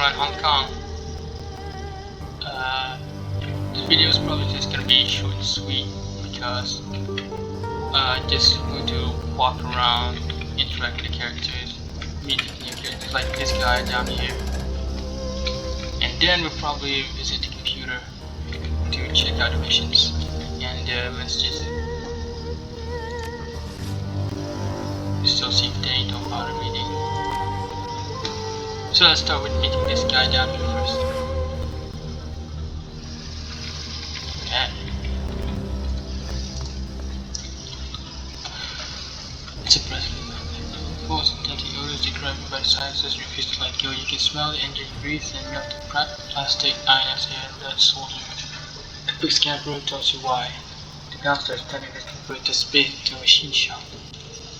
Shadowrun Hong Kong. This video is probably just gonna be short and sweet because just going to walk around, interact with the characters, meet new characters like this guy down here, and then we'll probably visit the computer to check out the missions and messages. You still see they don't bother reading. So let's start with meeting this guy down here first. Okay. It's a president. Most intended odors described by the scientists refuse to let go. You can smell the engine grease and melted plastic items and that soldier. The quick scan room tells you why. The downstairs turning this convert to space into a machine shop.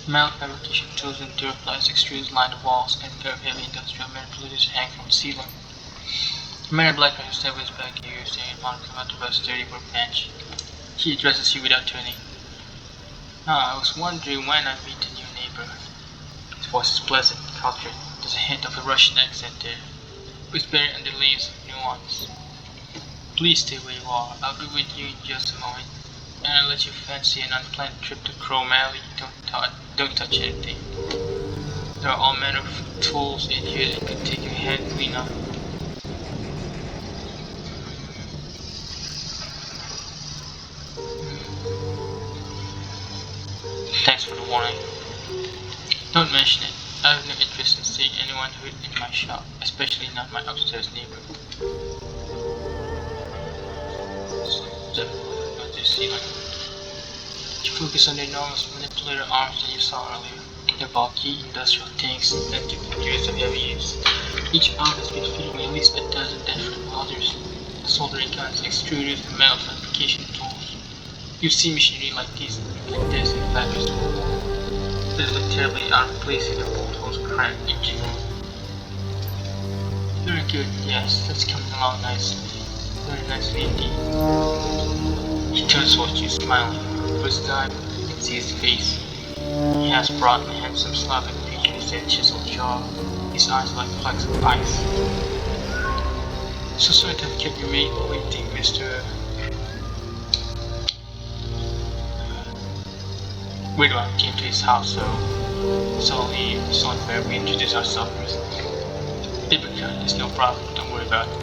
Metal fabrication tools and duraplastic extrusions line the walls, and a pair of heavy industrial manipulators hang from the ceiling. A man in black has step with his back to you, standing upon a come to a sturdy workbench. He addresses you without turning. I was wondering when I'd meet a new neighbor. His voice is pleasant, cultured. There's a hint of a Russian accent there, whispering under layers of nuance. Please stay where you are. I'll be with you in just a moment. And I'll let you fancy an unplanned trip to Chrome Alley. Don't touch anything. There are all manner of tools in here that could take your hand clean off. Thanks for the warning. Don't mention it. I have no interest in seeing anyone hurt in my shop, especially not my upstairs neighbor. You focus on the enormous manipulator arms that you saw earlier. They're bulky, industrial tanks that took years of heavy use. Each arm has been fitted with at least a dozen different welders, soldering guns, extruders, and metal fabrication tools. You've seen machinery like this in factories before. They look terribly out of place in the portholes cramped engine room. Very good, yes, that's coming along nicely. Very nicely indeed. He turns towards you, smiling. First time, you can see his face. He has broad and handsome Slavic features and chiseled jaw. His eyes are like flecks of ice. So sorry to have kept you waiting, Mr. We came to his house, so we introduced ourselves first. Typical, it's no problem, don't worry about it.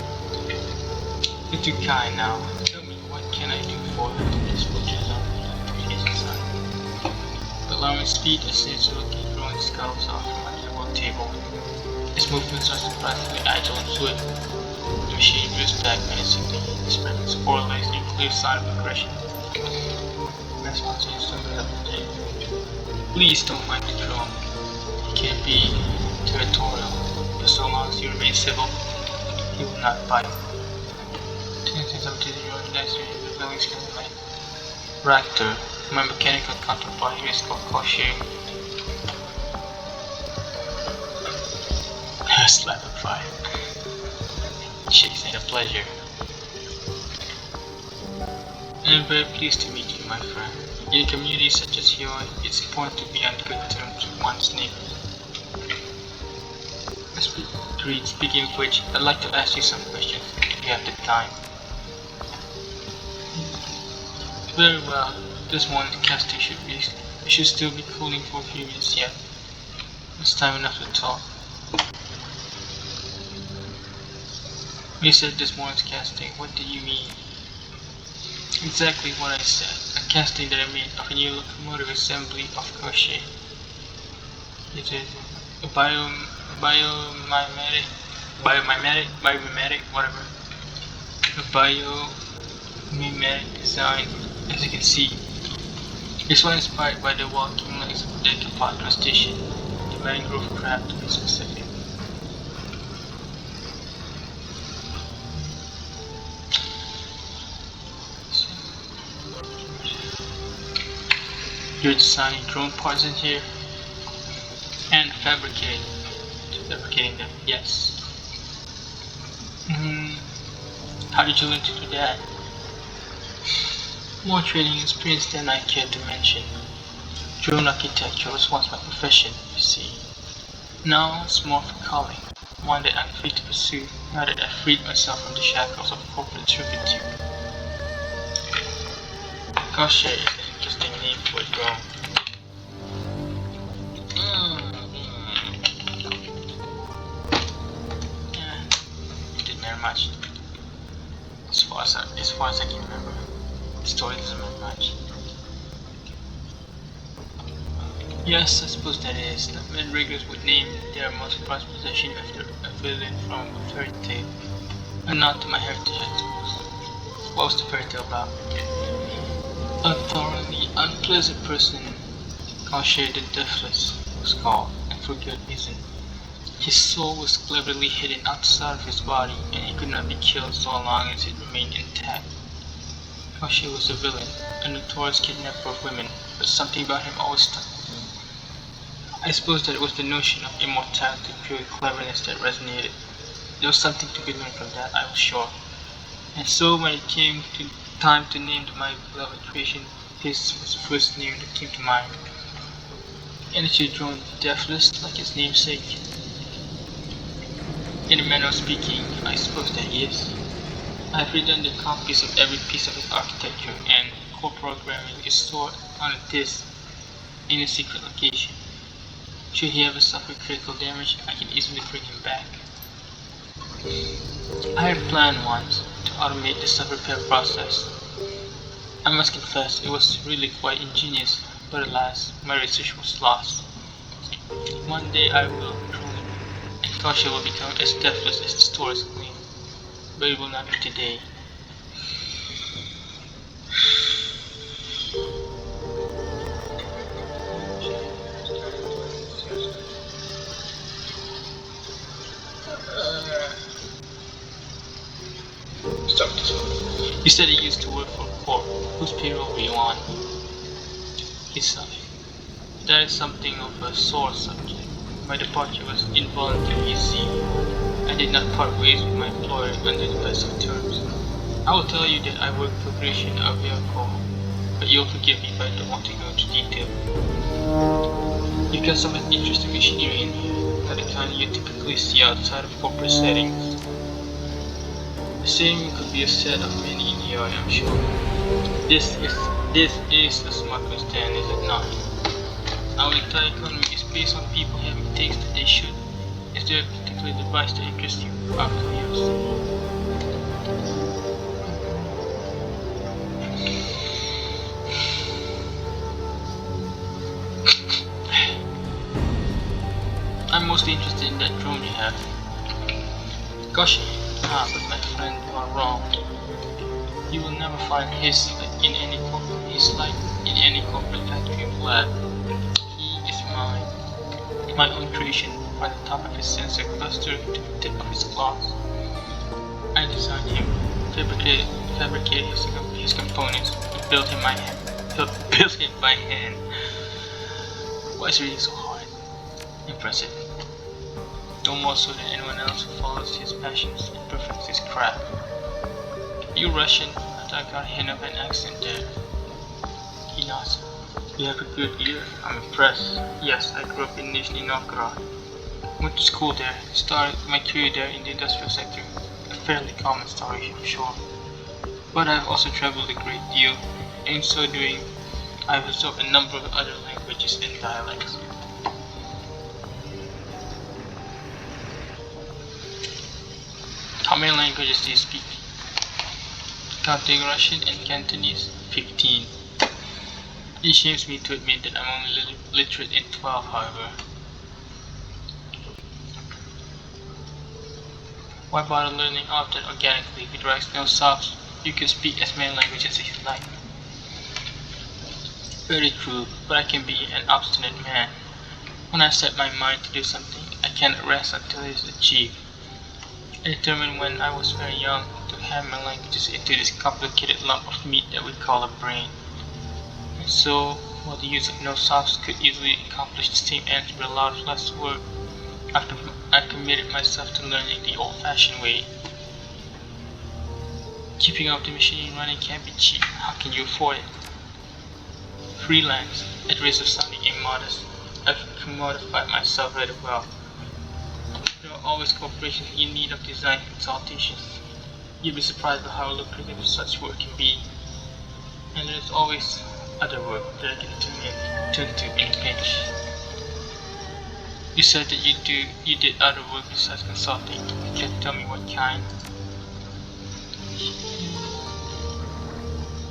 You're too kind now. Tell me, what can I do for you? This butcher's on the side. The alarming speed assists to looking throwing skulls off from under the work table. His movements are surprisingly agile and swift. The machine drifts back menacingly, spreading its forelegs in a clear sign of aggression. Please don't mind the drone. He can't be territorial, but so long as you remain civil, he will not bite. Tensions of the the building's coming like Raptor, my mechanical counterpart here is called Koshi. Slap of fire. Shakes ain't a pleasure. I'm very pleased to meet you, my friend. In a community such as Heoi, it's important to be on good terms with one's neighbors. Speaking of which, I'd like to ask you some questions if you have the time. Very well. This morning's casting should still be cooling for a few minutes yet. It's time enough to talk. You said this morning's casting. What do you mean? Exactly what I said. A casting that I made of a new locomotive assembly of Koshi. It is a biomimetic, whatever. A biomimetic design, as you can see. This one inspired by the walking legs of the decapod station, the mangrove crab to be specific. You're designing drone parts in here and fabricating them, yes. How did you learn to do that? More training experience than I care to mention. Drone architecture was once my profession, you see. Now it's more of a calling. one that I'm free to pursue, now that I've freed myself from the shackles of corporate servitude. Gosh, is an interesting name for a drone. Yeah, it didn't matter much. As far as I can remember, the story doesn't matter much. Yes, I suppose that is. The Mandragors would name their most prized possession after a villain from a fairy tale. And not to my heritage, I suppose. What was the fairy tale about? A thoroughly unpleasant person, Kanshir the Deathless, was called, and for good reason. His soul was cleverly hidden outside of his body, and he could not be killed so long as it remained intact. Kanshir was a villain, a notorious kidnapper of women, but something about him always stuck with me. I suppose that it was the notion of immortality, pure cleverness that resonated. There was something to be learned from that, I was sure. And so when it came to time to name my beloved creation, his was the first name that came to mind. And it should drone deathless like its namesake. In a manner of speaking, I suppose that he is. I have redundant copies of every piece of his architecture, and core programming is stored on a disk in a secret location. Should he ever suffer critical damage, I can easily bring him back. I had planned once to automate the sub-repair process. I must confess it was really quite ingenious, but alas, my research was lost. One day I will drone him, and Tasha will become as deathless as the stories claim, but it will not be today. You said he used to work for Corp. Whose payroll were you on? He sighed. That is something of a sore subject. My departure was involuntary, you see. I did not part ways with my employer under the best of terms. I will tell you that I work for Creation of Vehicle, but you'll forgive me if I don't want to go into detail. You've got some interesting machinery in here, not the kind you typically see outside of corporate settings. The same could be said of many in Heoi, I'm sure. This is a smuggler's stand, is it not? Our entire economy is based on people having things that they should. Is there a particular device that interests you? Out of curiosity. I'm mostly interested in that drone you have. Gosh. But my friend, you are wrong. You will never find his like in any corporate factory or lab. He is mine, my own creation, from the top of his sensor cluster to the tip of his claws. I designed him, fabricated his components, and built him by hand. Why is reading so hard? Impressive. No more so than anyone else who follows his passions and perfects his craft. You Russian? I thought I got a hint of an accent there. He nods. You have a good ear. I'm impressed. Yes, I grew up in Nizhny Novgorod. Went to school there. Started my career there in the industrial sector. A fairly common story, I'm sure. But I've also traveled a great deal. In so doing, I've absorbed a number of other languages and dialects. How many languages do you speak? Counting Russian and Cantonese, 15. It shames me to admit that I'm only literate in 12, however. Why bother learning all of that organically with rice no sauce? You can speak as many languages as you like. Very true, but I can be an obstinate man. When I set my mind to do something, I cannot rest until it is achieved. I determined when I was very young to hammer languages into this complicated lump of meat that we call a brain. And so, while the use of no sauce could easily accomplish the same end with a lot less work, I committed myself to learning the old-fashioned way. Keeping up the machine running can't be cheap. How can you afford it? Freelance, at risk of sounding immodest, I've commodified myself very well. There are always corporations in need of design consultations. You'd be surprised by how lucrative such work can be. And there's always other work that I can turn to in a pinch. You said that you did other work besides consulting. Can you tell me what kind?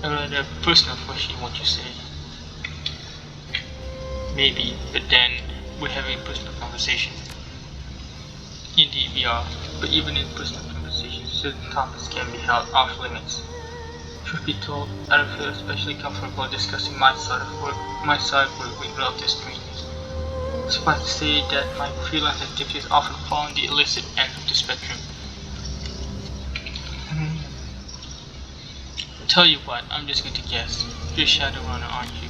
A rather personal question, won't you say? Maybe, but then we're having a personal conversation. Indeed we are, but even in personal conversations, certain topics can be held off limits. Truth be told, I don't feel especially comfortable discussing my side of work with relative strangers. Suffice to say that my freelance activities often fall on the illicit end of the spectrum. Tell you what, I'm just going to guess. You're a Shadowrunner, aren't you?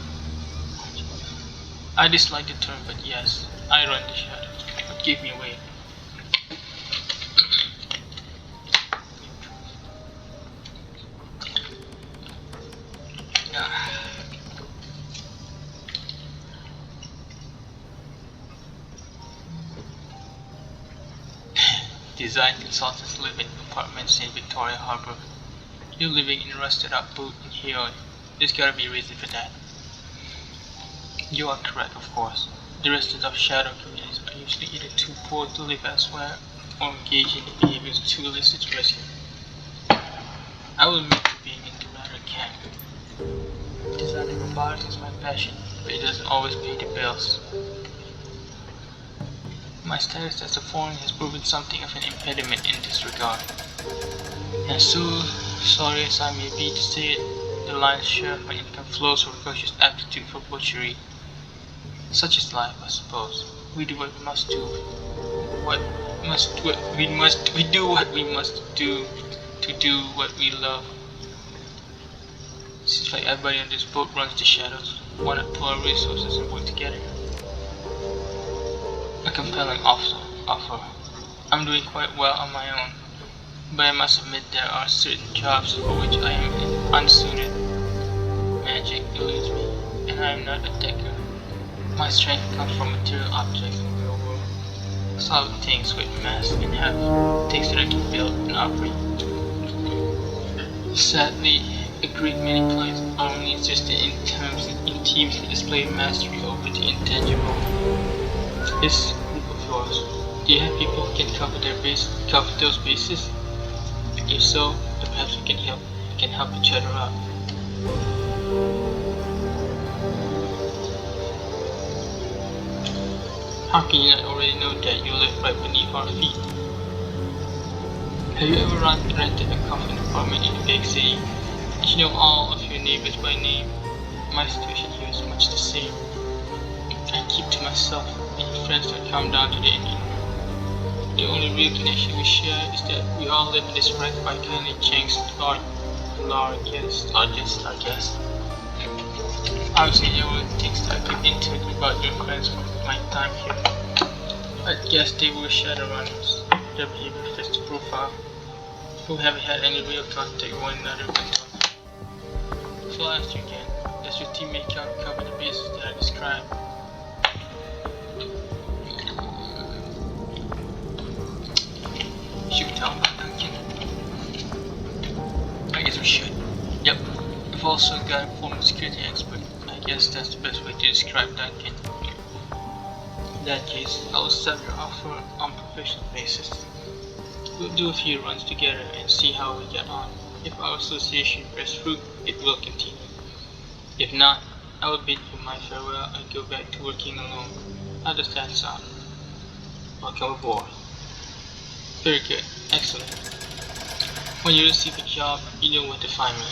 I dislike the term, but yes, I run the shadows. What gave me away? Design consultants live in apartments in Victoria Harbour. You're living in a rusted up boot in Heoi. There's gotta be a reason for that. You are correct, of course. The residents of shadow communities are usually either too poor to live elsewhere or engage in the behaviors too illicit to rescue. I will admit to being in the latter camp. Designing robotics is my passion, but it doesn't always pay the bills. My status as a foreigner has proven something of an impediment in this regard. And so sorry as I may be to say it, the lion's share of my income flows from precocious aptitude for butchery. Such is life, I suppose. We do what we must do. We do what we must do to do what we love. Seems like everybody on this boat runs the shadows. Why not pull our resources and work together? A compelling offer. I'm doing quite well on my own, but I must admit there are certain jobs for which I am unsuited. Magic eludes me, and I am not a decker. My strength comes from material objects in the real world. Solid things with mass and have things that I can build and operate. Sadly, a great many players are only interested in teams that display mastery over the intangible. This group of yours, do you have people who can cover those bases? If so, then perhaps we can help each other out. How can you not already know that you live right beneath our feet? Have you ever rented a coffin apartment in a big city? Did you know all of your neighbors by name? My situation here is much the same. I keep to myself, and friends don't come down to the engine room. The only real connection we share is that we all live in this wreck by kindly chance to our guest. Obviously there were things that I could intuit about your friends from my time here. I guess they were Shadowrunners. Their behavior fits the profile. Who haven't had any real contact with one another until now. So I'll ask you again, does your teammate cover the bases that I described? Should we tell about Duncan? I guess we should. Yep. We've also got a former security expert. I guess that's the best way to describe Duncan. In that case, I will accept your offer on a professional basis. We'll do a few runs together and see how we get on. If our association bears fruit, it will continue. If not, I will bid you my farewell and go back to working alone. How does that sound? Welcome aboard. Very good, excellent. When you receive a job, you know where to find me.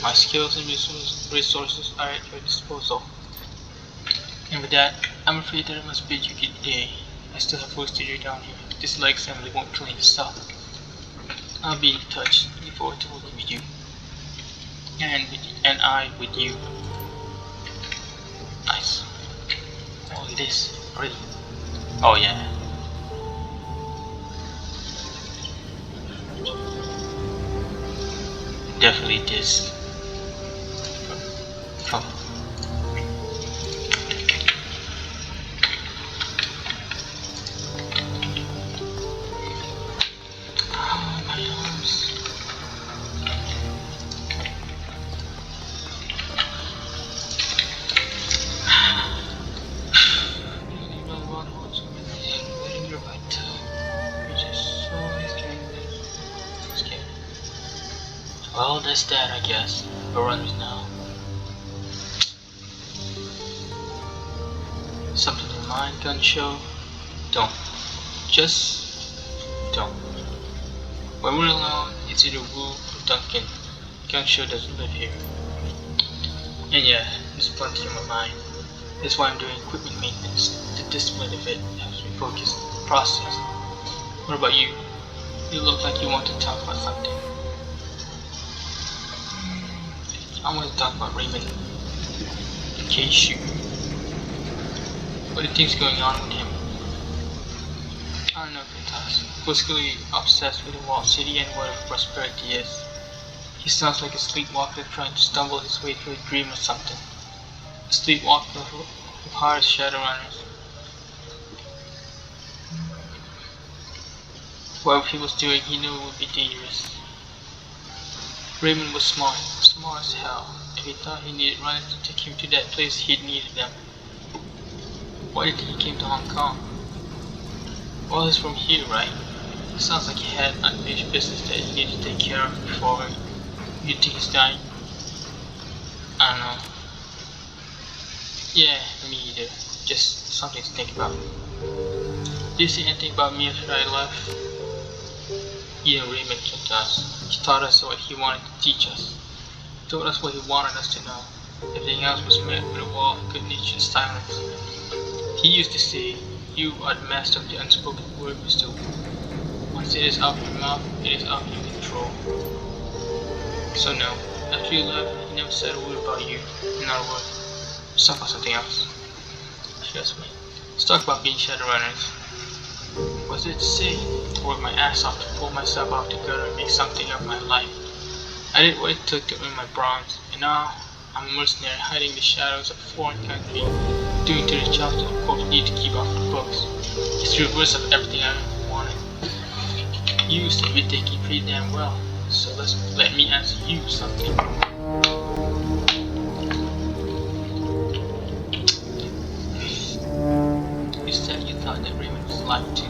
My skills and resources are at your disposal. And with that, I'm afraid that I must bid you good day. I still have work to do down here. This leg assembly won't clean itself. I'll be in touch. Looking forward to working with you. And I with you. Nice. All this already. Oh yeah. Definitely this. Come. Well, that's that, I guess. We'll run it now. Something in mind, gun show? Don't. Just don't. When we're alone, it's either Wu or Duncan. Gun show doesn't live here. And yeah, there's plenty on my mind. That's why I'm doing equipment maintenance. The discipline of it helps me focus on the process. What about you? You look like you want to talk about something. I want to talk about Raymond. The case shooter. What do you think's going on with him? I don't know, Vitas. Physically obsessed with the walled city and whatever prosperity is. He sounds like a sleepwalker trying to stumble his way through a dream or something. A sleepwalker who hires Shadowrunners. Whatever he was doing, he knew it would be dangerous. Raymond was smart as hell. If he thought he needed runners to take him to that place, he'd needed them. Why do you think he came to Hong Kong? Well, he's from here, right? It sounds like he had unfinished business that he needed to take care of before you think he's dying. I don't know. Yeah, me either. Just something to think about. Did you say anything about me after I left? Raymond came to us. He taught us what he wanted to teach us. He told us what he wanted us to know. Everything else was met with a wall of good-natured silence. He used to say, "You are the master of the unspoken word, Mr. Wu. Once it is out of your mouth, it is out of your control." So no, after you left, he never said a word about you. Not a word. Let's talk about something else. Trust me. Let's talk about being Shadowrunners. What's there to say? I worked my ass off to pull myself out together and make something of my life. I did what it took to earn my bronze, and now I'm a mercenary hiding in the shadows of a foreign country, doing dirty jobs that of course need to keep off the books. It's the reverse of everything I ever wanted. You seem to be taking pretty damn well, so let me ask you something. You said you thought that Raymond was alive too,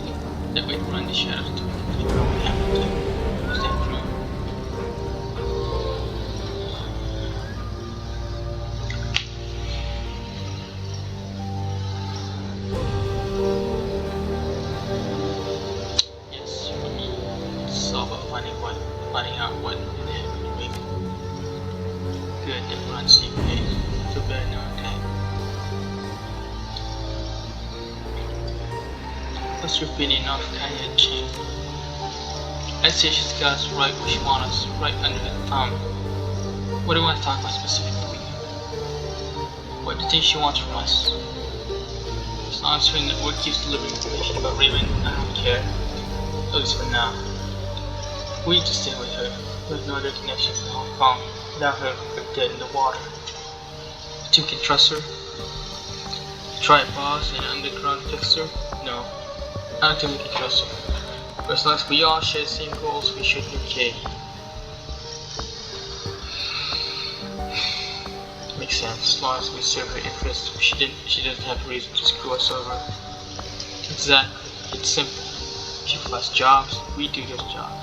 that we'd run the shadows until we could figure out what happened to him. Was that true? Yes, for me, it's all about finding out what really happened to Raymond. Good that we're on the same page. I feel better now, okay? What's your opinion of Kanye Chin? I'd say she's got us right where she wants us, right under her thumb. What do you want to talk about specifically? What do you think she wants from us? As long as her network keeps delivering information about Raymond, I don't care. At least for now. We need to stay with her. We have no other connections in Hong Kong. Without her, we're dead in the water. You think we can trust her? Try boss and underground fixer? No. I don't think we can trust her. But as long as we all share the same goals, we should be okay. Makes sense. As long as we serve her interests, she doesn't have a reason to screw us over. Exactly. It's simple. She provides jobs, we do those jobs.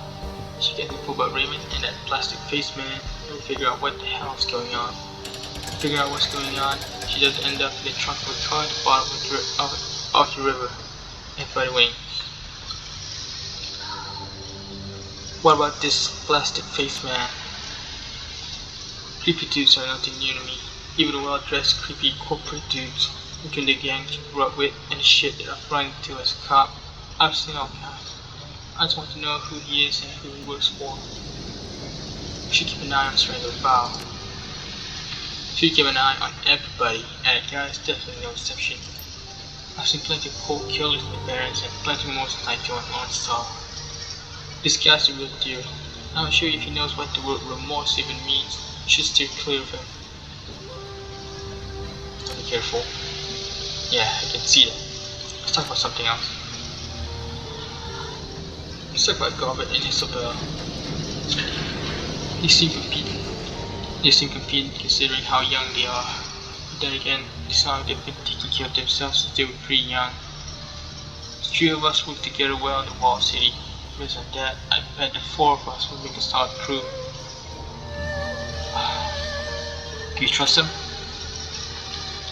She gets info about Raymond and that plastic face man, and we figure out what the hell is going on. Figure out what's going on, she doesn't end up in the trunk of a car at the bottom of the river. And by the way, what about this plastic face man? Creepy dudes are nothing new to me. Even well-dressed, creepy corporate dudes between the gangs you grew up with and the shit that I've run into as a cop. I've seen all kinds. I just want to know who he is and who he works for. We should keep an eye on Strangle Bow. Should keep an eye on everybody, and that guy is definitely no exception. I've seen plenty of cold killers in the barrens and plenty more since I joined Lone Star. This guy's a real deal. I'm not sure if he knows what the word remorse even means. You should steer clear of him. Be careful. Yeah, I can see that. Let's talk about something else. Let's talk about Garbett and Isabel. They seem competent considering how young they are. But then again, they sound like they've been taking care of themselves since they were pretty young. The three of us work together well in the walled city. Based on that, I bet the four of us will make a solid crew. Do you trust him?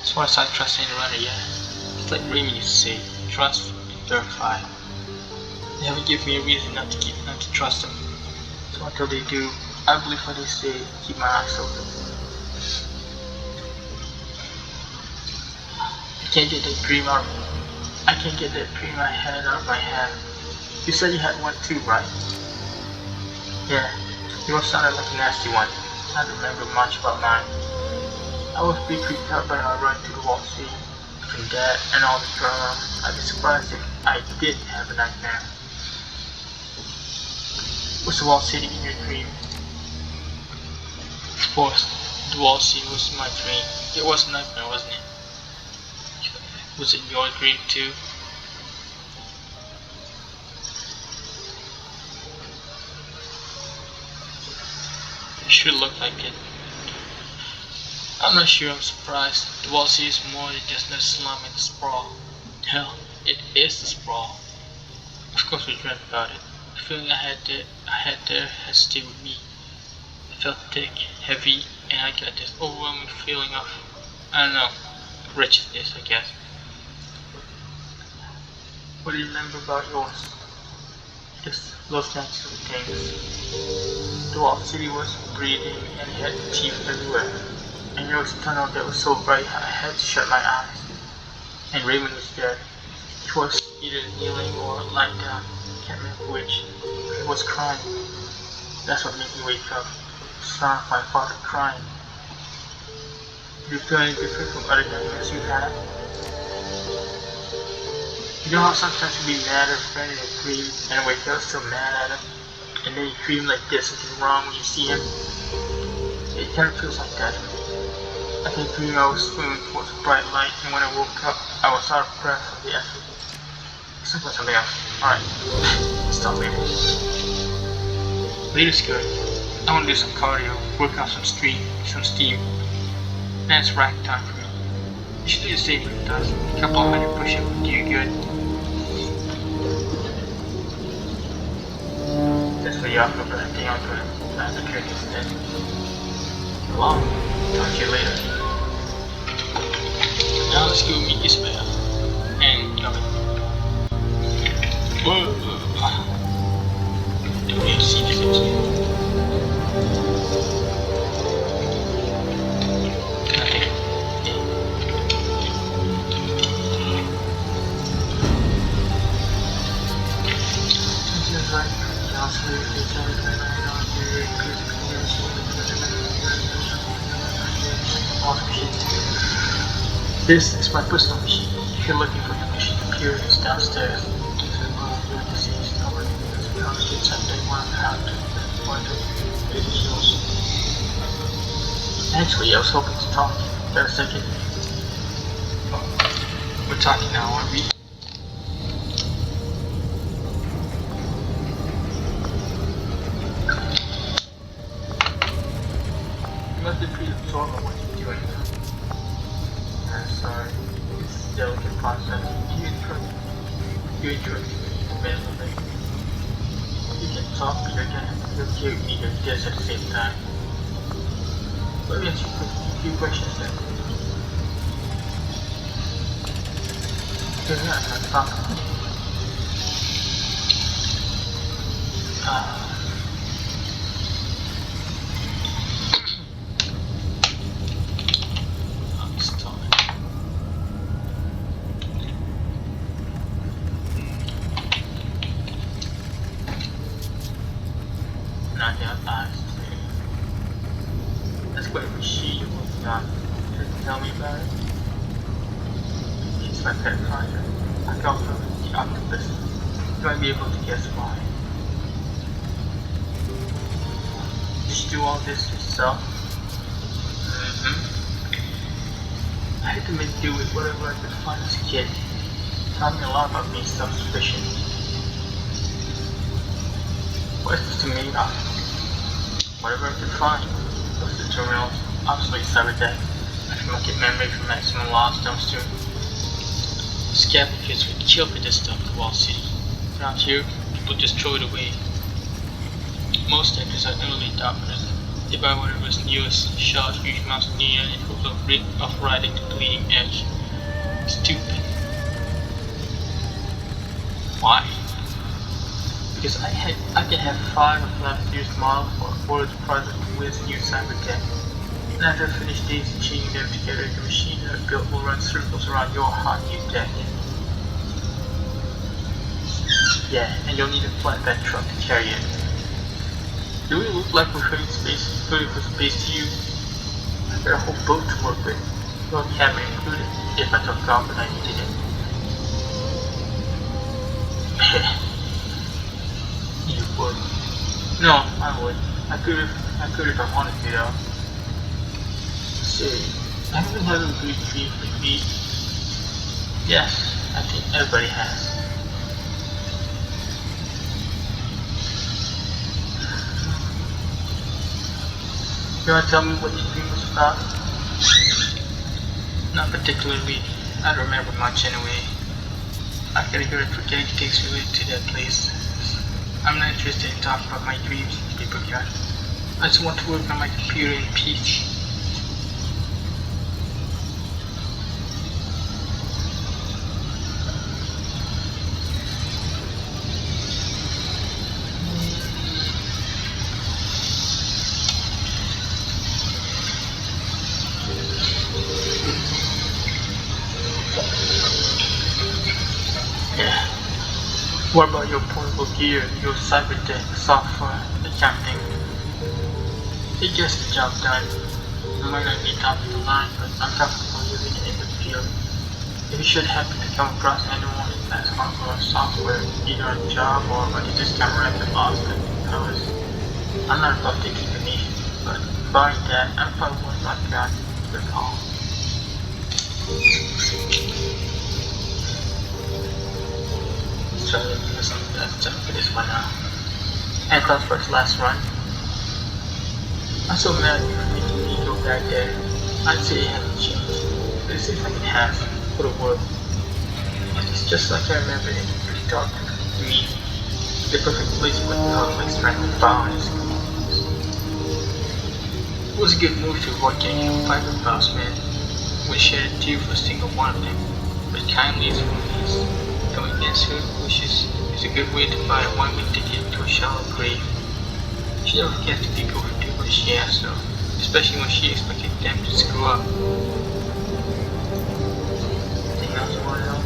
As far as I trust any runner, yeah. It's like Raymond used to say, trust and verify. They haven't given me a reason not to trust them. So until they do, I believe what they say, keep my eyes open. I can't get that dream I had out of my head. You said you had one too, right? Yeah, yours sounded like a nasty one. I don't remember much about mine. I was pretty creeped out by our run to the wall scene. From that and all the drama, I'd be surprised if I did have a nightmare. Was the wall sitting in your dream? Of course, the wall scene was my dream. It was a nightmare, wasn't it? Was it your dream too? It should look like it. I'm not sure I'm surprised. The wall scene is more than just no slum and sprawl. Hell, it is the sprawl. Of course we dreamt about it. The feeling I had there has stayed with me. It felt thick, heavy, and I got this overwhelming feeling of, I don't know, wretchedness, I guess. What do you remember about yours? Just those kinds of things. The walled city was breathing and had teeth everywhere. And there was a tunnel that was so bright I had to shut my eyes. And Raymond was dead. He was either kneeling or lying down. Can't remember which. He was crying. That's what made me wake up. The sound of my father crying. Did you feel any different from other nightmares you've had? You know how sometimes you be mad at a friend in a dream and wake up still mad at him? And then you dream like there's something wrong when you see him? It kind of feels like that. I can dream I was swimming towards a bright light, and when I woke up, I was out of breath from the effort. Let's talk about something else. Alright, let's talk later. Later's good. I want to do some cardio, work out some steam. Then it's rack time for me. You should do the same with us. A couple of 100 push-ups would do you good. That's for you after, but I think I'm going to have to trick instead. So long. Talk to you later. Now let's go meet Isabel. And Gavin. Whoa! Don't need to see this episode. Nothing. This is my personal machine. If you're looking for the machine computer, it's downstairs. Actually, I was hoping to talk. Got a second? We're talking now, aren't we? You must be pretty absorbed on what you're doing now. I'm sorry. It's a delicate process. Do you enjoy it? You enjoy it? You can talk, but you're gonna okay with me doing this at the same time. Let me ask you a few questions then. Okay, yeah, I'm talking. I'm stalling. Not yet, eyes. That's what machine you're working on. Can you tell me about it? It's my pet project. I come from the octopus. You might be able to guess why. Did you do all this yourself? I had to make do with whatever I could find as a kid. Taught me a lot about being self-sufficient. What is this to me? Whatever I could find. Those are terminals, obsolete cyberdeck. I can look at memory for maximum loss dumpster. Scavengers would kill for this stuff in Wall City. Around here, people just throw it away. Most hackers are early adopters. If I were his newest shot, huge amounts of neon and hopes of riding the bleeding edge. Stupid. Why? Because I can have 5 of last year's model for the project with new cyber tech. And after I finish daisy chaining them together, the machine that I built will run circles around your hot new tech. Yeah, and you'll need a flatbed truck to carry it. Do we look like we're heading for space to you? I've got a whole boat to work with. No cabin included, if I took off and I needed it. You would. No, I would. I could if I wanted to though. Say, have you been having a good dream with me? Yes, I think everybody has. You wanna tell me what your dream was about? Not particularly. I don't remember much anyway. I gotta go to forgetting things related to that place. I'm not interested in talking about my dreams, people got. I just want to work on my computer in peace. What about your portable gear, your cyber tech, software, accounting? It gets the job done. It might not be top of the line, but I'm comfortable using it in the field. If you should happen to come across anyone that's hardware or software, either on the job or when you just come around the Austin, because I'm not about to keep a niche, but barring that, I'm probably one of my guys to call. So let's jump for this one now. And class for its last run. I'm so mad at you for making me go back there. I'd say it hasn't changed, but it seems like it has, for the world. It's just like I remember it, pretty dark to me. The perfect place for the conflicts trying to foul is. It was a good move to avoid getting a fight with Boss Man. We shared a tear for a single one of them, but kindly as release. Going against her wishes is a good way to buy a one-way ticket to a shallow grave. She never gets to people who do what she asks of, especially when she expected them to screw up. Anything else you want to know?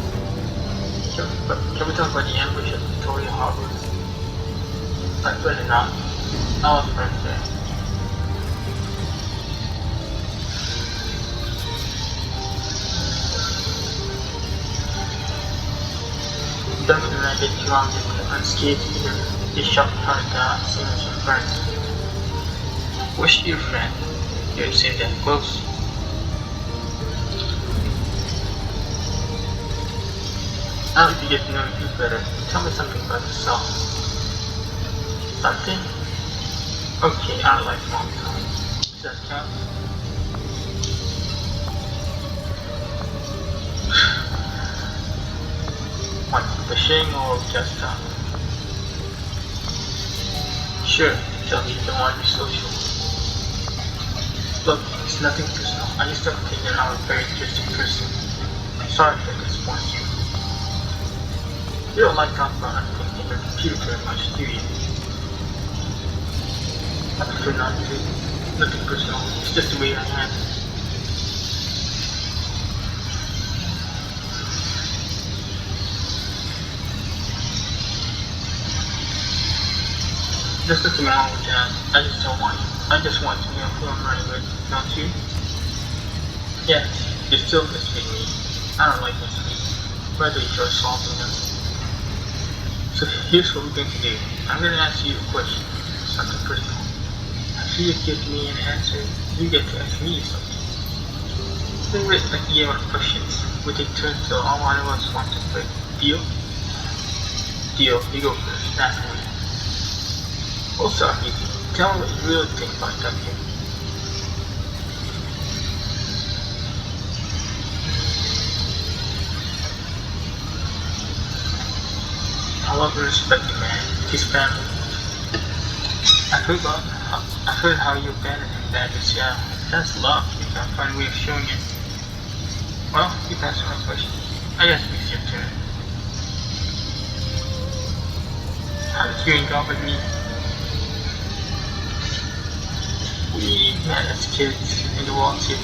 Can we talk about the ambush at Victoria Harbor? I'd better not. I was friends there. Duncan and I get drowned unscathed either. They shot hard down, same as your friends. What's your friend? You didn't seem that close. Now that you get to know you better, tell me something about yourself. Something? Okay, I like long time. Does that count? What, fishing or just talk? Sure, tell me you don't want to be social. Look, it's nothing personal. I just don't think that I'm a very interesting person. I'm sorry if I disappoint you. You don't like talking about anything in your computer very much, do you? I prefer not to. Nothing personal. It's just the way I am. There's nothing wrong with that. I just don't want you. I just want to know who I'm running with, don't you? Yes, you still mistreat me. I don't like mistreat. Rather enjoy solving them. So here's what we're going to do. I'm going to ask you a question. Something personal. After you give me an answer, you get to ask me something. Think of it like a game of questions. We take turns till all one of us wants to play. Deal? Deal. You go first. Naturally. Oh, sorry. Tell me what you really think about Duncan. I love and respect the man, his family. I I've heard how you abandoned him back in Seattle. That's love. You got a fun way of showing it. Well, you answered my question. I guess it's your turn. How did you end up with me? We met as kids in the Wall City.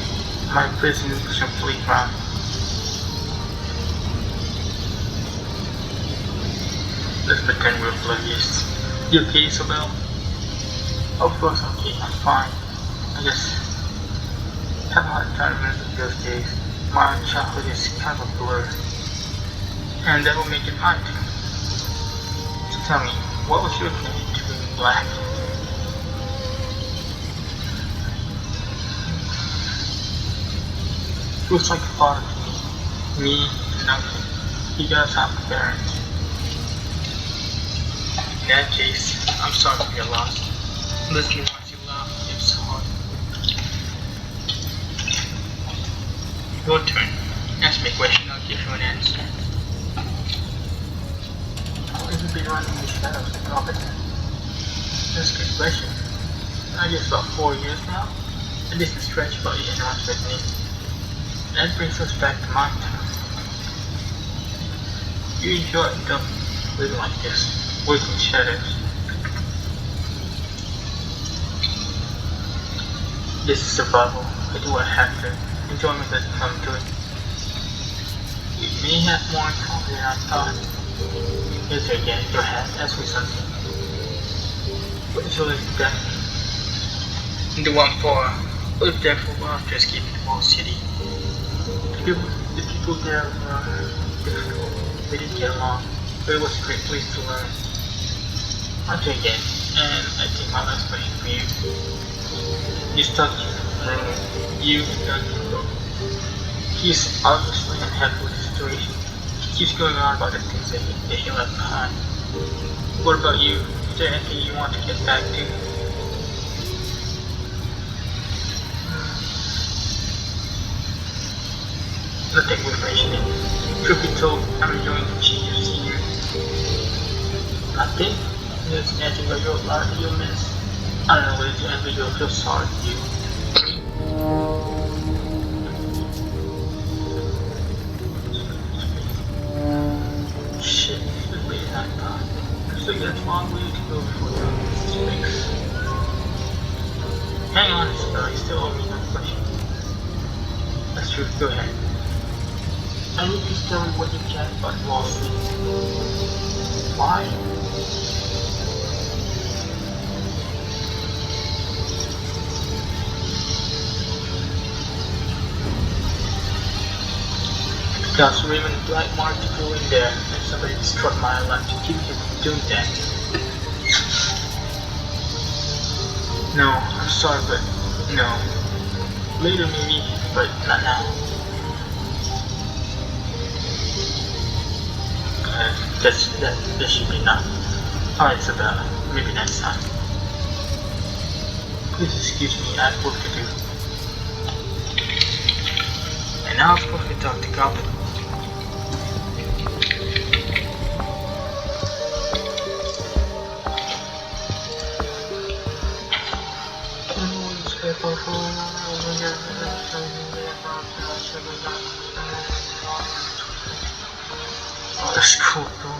My prison was a playground. Let's pretend we're oblivious. You okay, Isabel? Of course I'm okay, I'm fine. I just have a hard time remembering those days. My childhood is kind of a blur. And that will make it mine too. So tell me, what was your connection to being black? He was like a father to me. Me and uncle. You guys have parents. In that case, I'm sorry for your loss. Listening once you laugh, it's hard. Your turn. Ask me a question, I'll give you an answer. How have you been running in the shadows of Robert? That's a good question. I guess about 4 years now. A decent stretch about 8 months with me. That brings us back to my time. You enjoy it, don't you? Living like this, working in shadows. This is survival. I do what I have to. Enjoyment doesn't come to it. You may have more in common than I thought. Here's your again, your hat, ask me something. What is your living death? The one for lived there for a while after escaping the Wall City. The people there were difficult. We didn't get along, but it was a great place to learn. I'll try again, and I think my last question for you. You stuck you and he's obviously unhappy with the situation. He keeps going on about the things that he left behind. What about you? Is there anything you want to get back to? Nothing worth mentioning. Truth be told, I'm enjoying the change of scenery. Nothing? There's anything about your life that you'll miss. I don't know whether to envy you or feel sorry for you. Shit, it's been later than I thought. So you got a long way to go before you're on this space. Hang on, Isabel, you still owe me another question. That's true, go ahead. I need you to tell me what you can about Wall Street. Why? Because Raymond Black Mark to go in there and somebody destroyed my life to keep you from doing that. No, I'm sorry, but no. Later maybe, but not now. That should be enough. Alright, Isabella, maybe next time. Please excuse me, I have work to do. And now of course we talk to Goblin. Oh, that's cool, bro.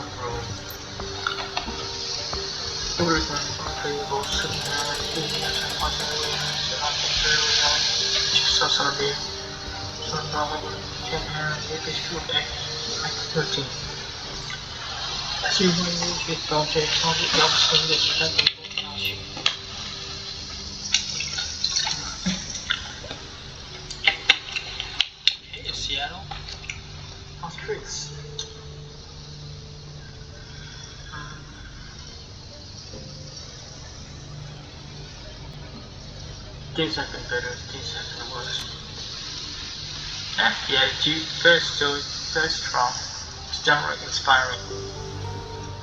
Hey, Seattle. How's tricks? Things have been better, things have been worse. The attitude, very stoic, very strong. It's downright inspiring.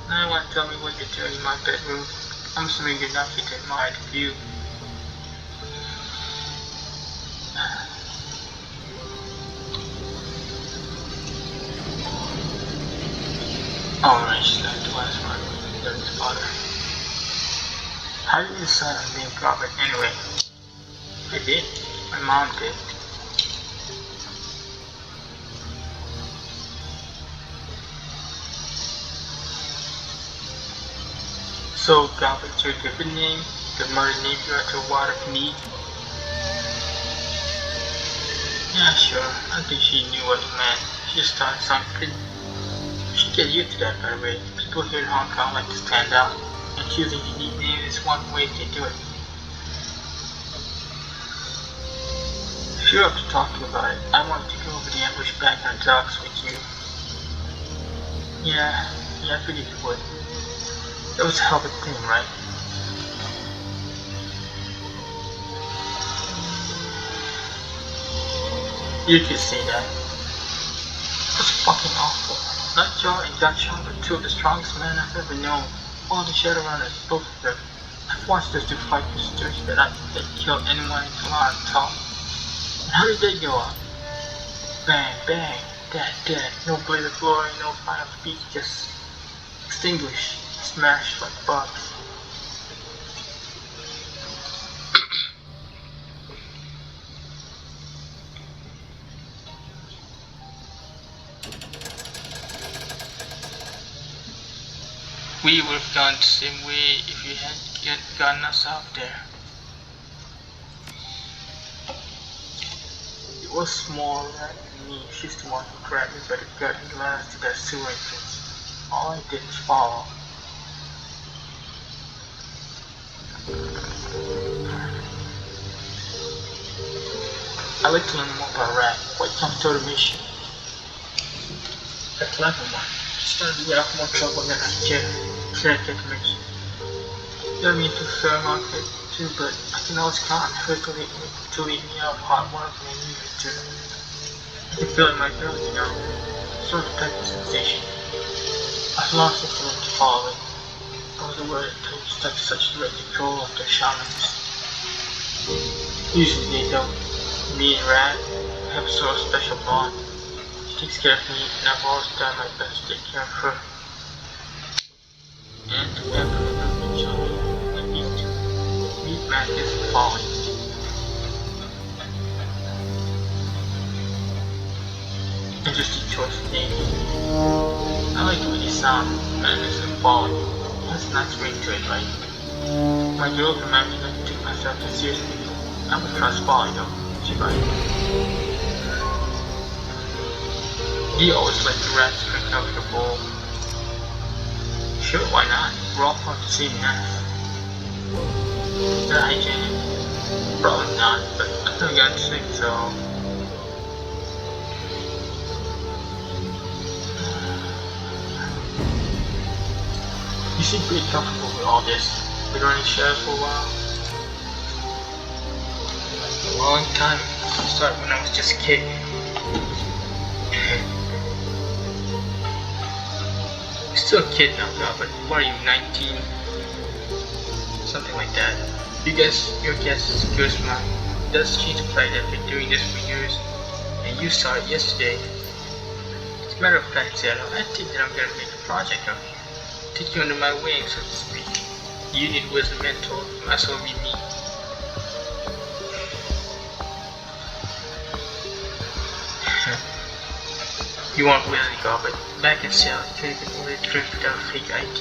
Now you want to tell me what you're doing in my bedroom? I'm assuming you're not here to admire the view. Alright, she's like the last one. There's his father. How did you decide on being prophet anyway? I did. My mom did. So, Prophet's your different name? The mother named you after water of need? Yeah, sure. I think she knew what it meant. She just thought it sounded pretty. You should get used to that, by the way. People here in Hong Kong like to stand out, and choosing a unique name is one way they do it. If you're up to talking about it, I wanted to go over the ambush background talks with you. Yeah, I figured you would. That was a hell of a thing, right? You could say that. It was fucking awful. Not Joe and Gunshot were two of the strongest men I've ever known. All the Shadowrunners, both of them. I've watched those two fight for stories that I think they'd kill anyone in Kamara top. And how did they go up? Bang, bang, dead. No blaze of glory, no final speech, just extinguished, smashed like bugs. We would have gone the same way if you hadn't gotten us out there. It was small, right? And me, she's the one who grabbed me by the gut and led us to that sewer entrance. All I did was follow. I'd like to learn more about rap. What comes to the mission? A clever one. Just trying to get out more trouble next year. Can't get mission. Got me into fair market too, but I can always count on her to lead me out of hot work when I need her to. I can feel it in my girl, you know. Sort of type of sensation. I've lost it for them to follow it. I was aware that they stuck such direct control of their shamans. Usually they don't. Me and Rat have a sort of special bond. She takes care of me, and I've always done my best to take care of her. And together we love each other and meet madness and folly. Interesting choice of name. I like the way they sound, madness and folly. That's a nice ring to it, right? My girl reminds me not to take myself too seriously. I would trust folly though. She might. Do you always like the rats to make out with the bowl? Sure, why not? We're all part of the same mess. Is that hygienic? Probably not, but I've never gotten sick, so... You seem pretty comfortable with all this. Been running shadows for a while? A long time. I started when I was just a kid. You're still a kid now, but what are you, 19? Something like that. Your guess is as good as mine. It does change the fact that I've been doing this for years, and you saw it yesterday. As a matter of fact, Zero, I think that I'm gonna make a project of you. Take you under my wing, so to speak. You need wisdom mentor, you might as well be me. You want Wesley God, but back in Seattle, you couldn't even order a drink without a fake ID.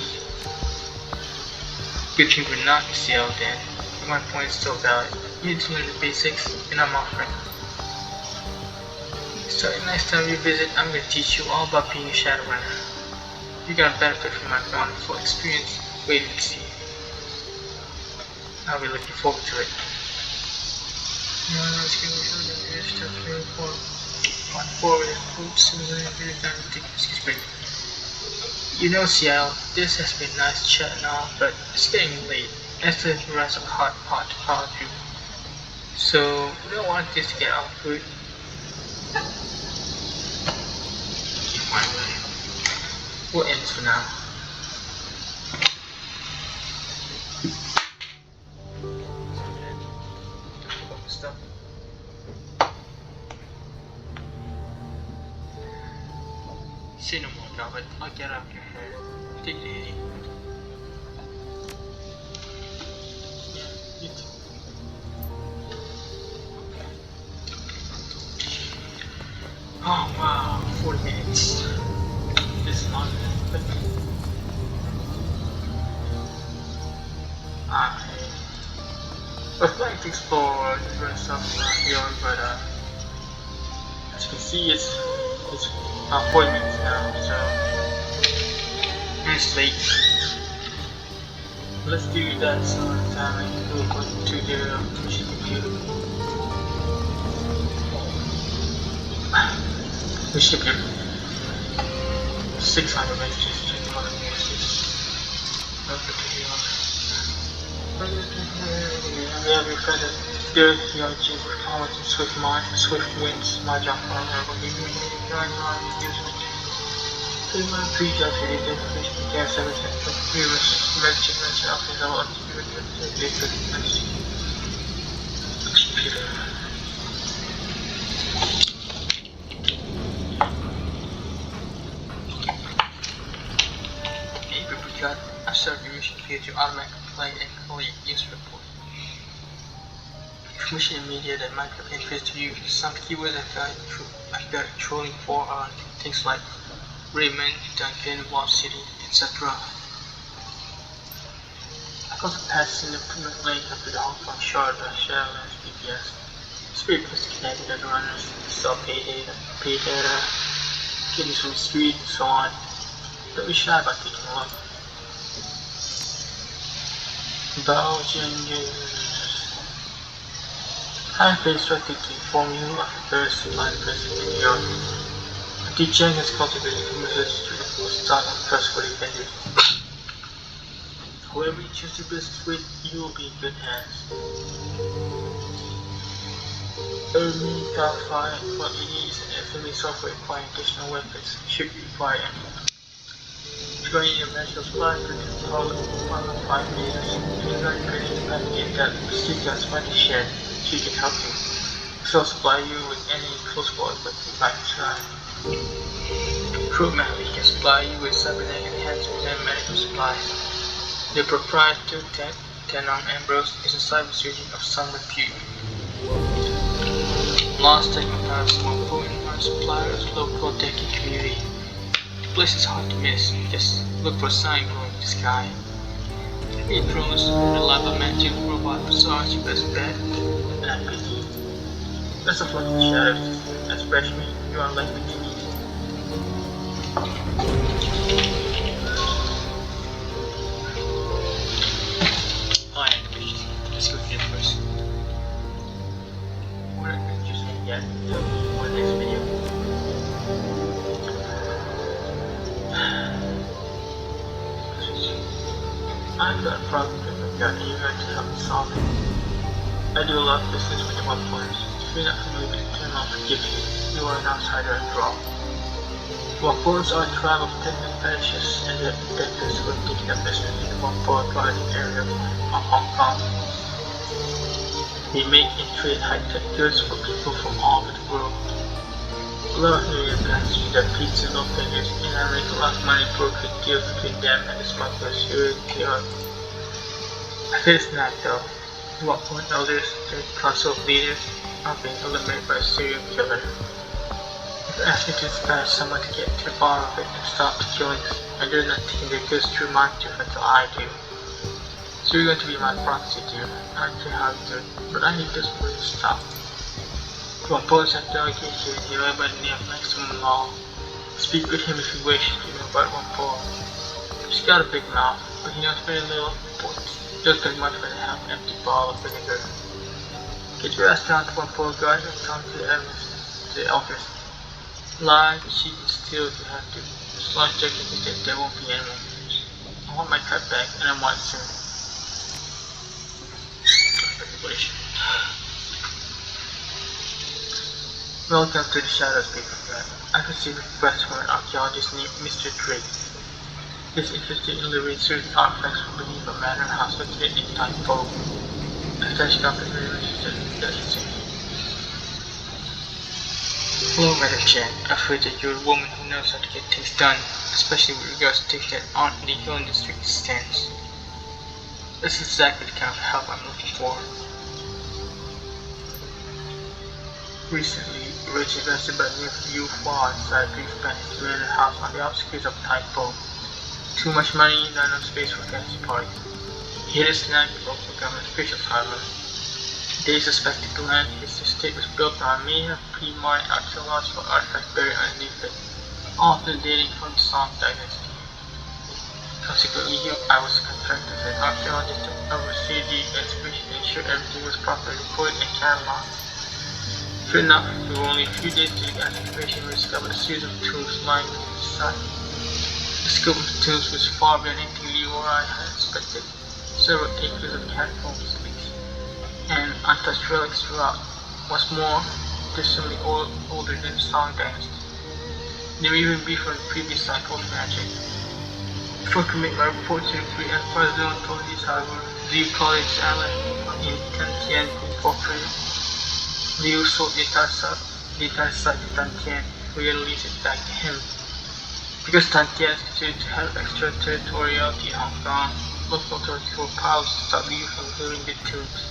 Good thing we're not in Seattle then, but my point is still valid. You need to learn the basics, and I'm offering. So next time you visit, I'm going to teach you all about being a Shadowrunner. You're going to benefit from my wonderful experience. Wait and see. I'll be looking forward to it. You know, Seattle, this has been nice chat and all, but it's getting late. After the rest of the hot pot to power through. So, we don't want this to get awkward. We'll end this for now. Stuff. Say no more, Robert. I'll get out of your hair. Take it easy. I was planning to explore different stuff here, but as you can see, it's 40 minutes now, so it's late. Let's do that some other time. I can go to the mission computer. Mission computer. 600 messages. Check one of the messages. We have your present. Good, you are achieved performance in swift mind, swift winds, my job will give you pretty much prejudge the definition of gas everything from previous mention of his own computer. I serve your mission field to automatically play and complete use report. Information immediate and might of interest to you. Some keywords I got trolling for are things like Raymond, Duncan, Wall City, etc. I also passed an improvement link up to the Hong Kong SHADOWRUN GPS. It's pretty close to connected to the runners, sell pay data, getting some speed and so on. Don't be shy about taking a look. Belgian users. I have been instructed to inform you of the various supply present in New York. The Cheng has cultivated a message to the stock of trustworthy vendors. Whoever you choose to business with, you will be in good hands. Early qualify for EDs and FME software requiring additional weapons should require any. Joining your medical supply for the public 1.5 meters. If you're not Christian, I can get that secret by the shed. She can help you. She'll supply you with any close quarter equipment you might try. Crewman, we can supply you with cybernetic enhancements and medical supplies. The proprietor, Tenon Ambrose, is a cybersurgeon of some repute. Lost tech empowers more potent suppliers, local tech and community. The place is hard to miss. Just look for a sign glowing in the sky. Be promised a reliable magic robot massage your best bet. And I pity. Best of luck in the shadows. Especially you are likely to need it. Alright, let's go get first. We're not interested yet. So, for the next video. I've got a problem with my gut and you're going to help me solve it. I do a lot of business with the one-pointers. If you're not familiar with the term, I'll forgive you. You are an outsider after all. One-pointers are a tribe of technical fetishists and their detectives who are taking up business in the one-point riding area of Hong Kong. They make and trade high-tech goods for people from all over the world. A lot of New York guys with their pizza and fingers, and I make a lot of money brokering deals between them and the smugglers here in New York. I feel it's not though. At what point elders, their council of leaders, are being eliminated by a serial killer. If you ask me to inspire someone to get to the bottom of it and stop the killings, and they're not taking their goods through my tooth until I do. So you're going to be my proxy, dear. I don't care how you do it, but I need this one to stop. To oppose that delegate here, the led by the name of maximum law. Speak with him if you wish, you know about one Paul. He's got a big mouth, but he knows very little importance. Just as much for the half empty ball of vinegar. Get your ass down to one Paul guard and come to the elders. Lie, cheat, and steal if you have to. As long as they can think that there won't be anyone. I want my cut back, and I want it soon. Speculation. Welcome to the Shadows Paper Guide. I received a request from an archaeologist named Mr. Drake. He's interested in delivering certain artifacts from beneath a manor house located in Taipo. Attached copy of the image. Hello, Madam Chen. I'm afraid that you're a woman who knows how to get things done, especially with regards to things that aren't legal in the strict sense. This is exactly the kind of help I'm looking for. Recently, a rich investor by the name of Liu Hua decided to expand his manor house on the outskirts of Taipo. Too much money, not enough space for fancy parties. He hit a snag with local government officials, however. They suspected the land his estate was built on may have pre-modern archaeological artifacts buried underneath it, often dating from the Song dynasty. Consequently, I was contracted as an archaeologist to oversee the excavation and ensure everything was properly recorded and cataloged. Sure enough, we were only a few days to the excavation when we discovered a series of tombs lying on the side. The scope of the tombs was far beyond anything Leroy I had expected. Several acres of catacombs, and untouched relics throughout. What's more, they're certainly older than the Song dynasty. They may even be from the previous cycle of magic. Before committing my report to the Free Empire Zone authorities, however, Liu called his ally in Tantien Incorporated. Liu sold the entire site to Tantien, who then leased it back to him. Because Tantien is considered to have extraterritoriality in Hong Kong, local authorities were powerless to stop Liu from building the tombs.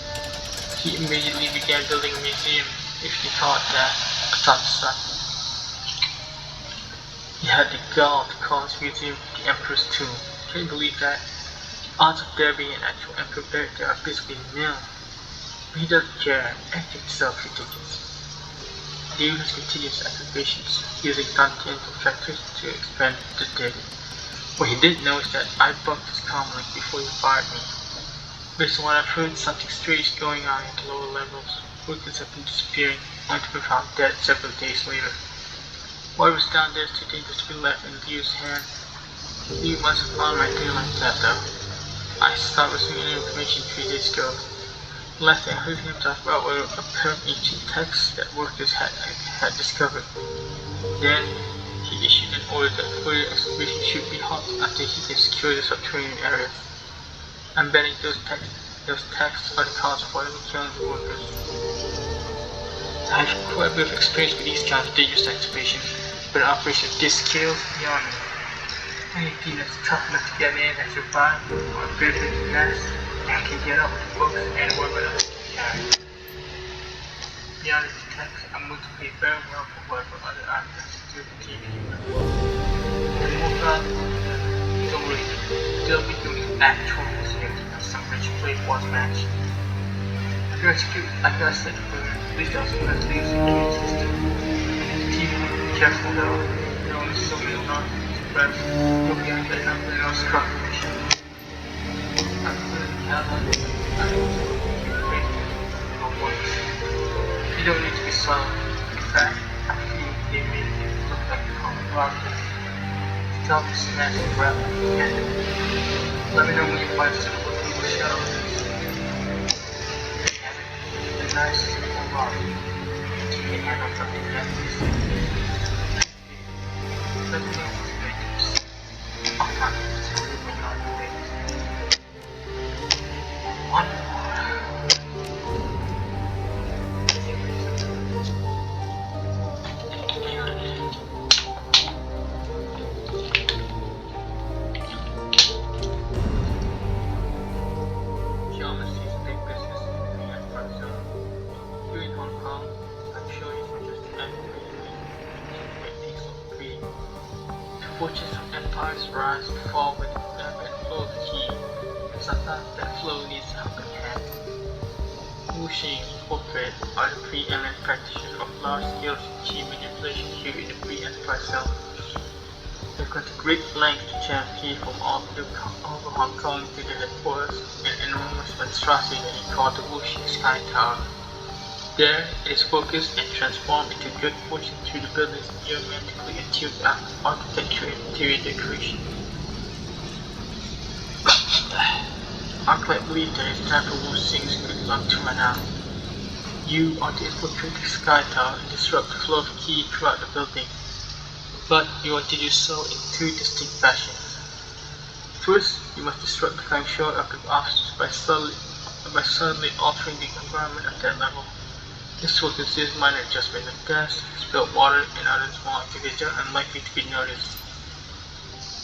He immediately began building a museum, if you call it that, atop the site. He had the gall to call his museum the Emperor's Tomb. Can you believe that? Odds of there being an actual emperor buried there are basically nil. But he doesn't care, everything itself ridiculous. Liu has continued his excavations, using Tantien contractors to expand the dig. What he didn't know is that I bumped his comlink before he fired me. Based on what I've heard, something strange going on at the lower levels. Workers have been disappearing, only to be found dead several days later. Whatever's down there is too dangerous to be left in Liu's hand. Liu must have found my deal like that though. I started receiving information 3 days ago. Last I heard him talk about were a pair of ancient texts that workers had discovered. Then he issued an order that further excavation should be halted until he can secure the subterranean areas. I'm betting those texts are the cause of whatever killing the workers. I have quite a bit of experience with these kinds of dangerous excavations, but an operation of this scale is beyond me. Anything that's tough enough to get in and survive, or a bit of a mess, and can get up with the books and whatever else can carry. Beyond the text, I'm going to pay very well for whatever other artifacts do the team here. And more valuable, don't worry, they'll be doing actual museums of some rich playboy's mansion. If you're execute like I said earlier, please don't let Liu's security system. The team will be careful though, there are only so many non perhaps you'll be able to get another else confirmation. I'm going to have a you don't need to be silent. In fact, I think they make it look like a common progress. Tell me some magic rap and let me know when you find some little SHADOWRUN. The nice simple rock. You can handle something like this. Let me know what you make it. I'll find it to you when I'm ready. One more. Fortunes of empires rise and fall with the ebb and flow of the key, and sometimes that flow needs a helping hand. Wuxing Incorporated are the preeminent practitioners of large-scale key manipulation here in the Free Empire Zone. They've gone to great lengths to channel key from all over Hong Kong to the headquarters, an enormous monstrosity that he called the Wuxing Sky Tower. There, it is focused and transformed into good fortune through the building's geometrically attuned architecture and interior decoration. Our client believes that it's time for Wuxing's good luck to run out. You are to infiltrate the Sky Tower and disrupt the flow of ki throughout the building, but you are to do so in 2 distinct fashions. First, you must disrupt the feng shui of the officers by subtly altering the environment at that level. This will consist of minor adjustment of gas, spilled water, and other small activities that are unlikely to be noticed.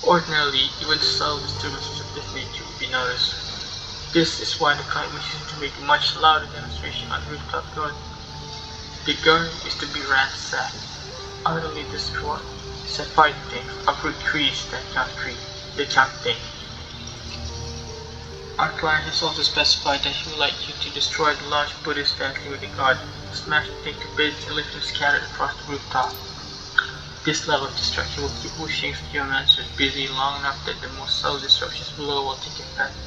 Ordinarily, even subtle disturbances of this nature would be noticed. This is why the client wishes to make a much louder demonstration on the rooftop garden. The garden is to be ransacked, utterly destroyed, set fire to things, uproot trees that count things. Our client has also specified that he would like you to destroy the large Buddhist statue with a garden, smash it into bits and leave them scattered across the rooftop. This level of destruction will keep Wuxing's geomancers busy long enough that the most subtle disruptions below will take effect.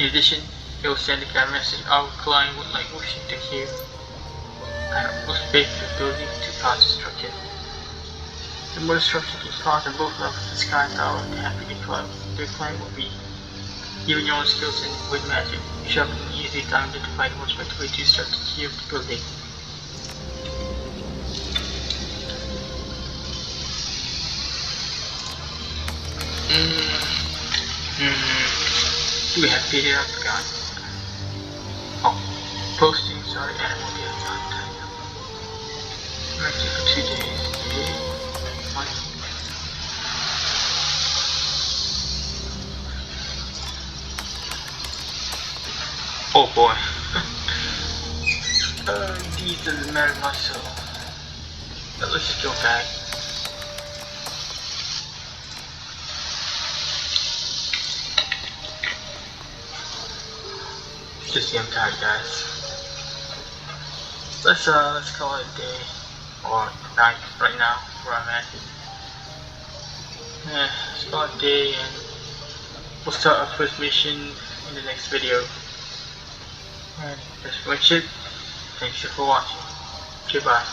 In addition, it will send a kind of message our client would like Wuxing to hear. I have most faith in the ability to cause destruction. The more destruction can cause on both levels of the Sky Tower, the happier the client will be. Given your own skills in wind magic, you shall have an easy time identifying the most effective way to destruct the key of the building. Do we have video? I forgot. Oh, posting, sorry, animal data. Active for 2 days. Oh boy. These doesn't matter much, so let's just go back. Just I'm tired, guys. Let's call it a day or night right now where I'm at. Let's call it a day, and we'll start our first mission in the next video. And that's pretty much it. Thanks for watching. Goodbye.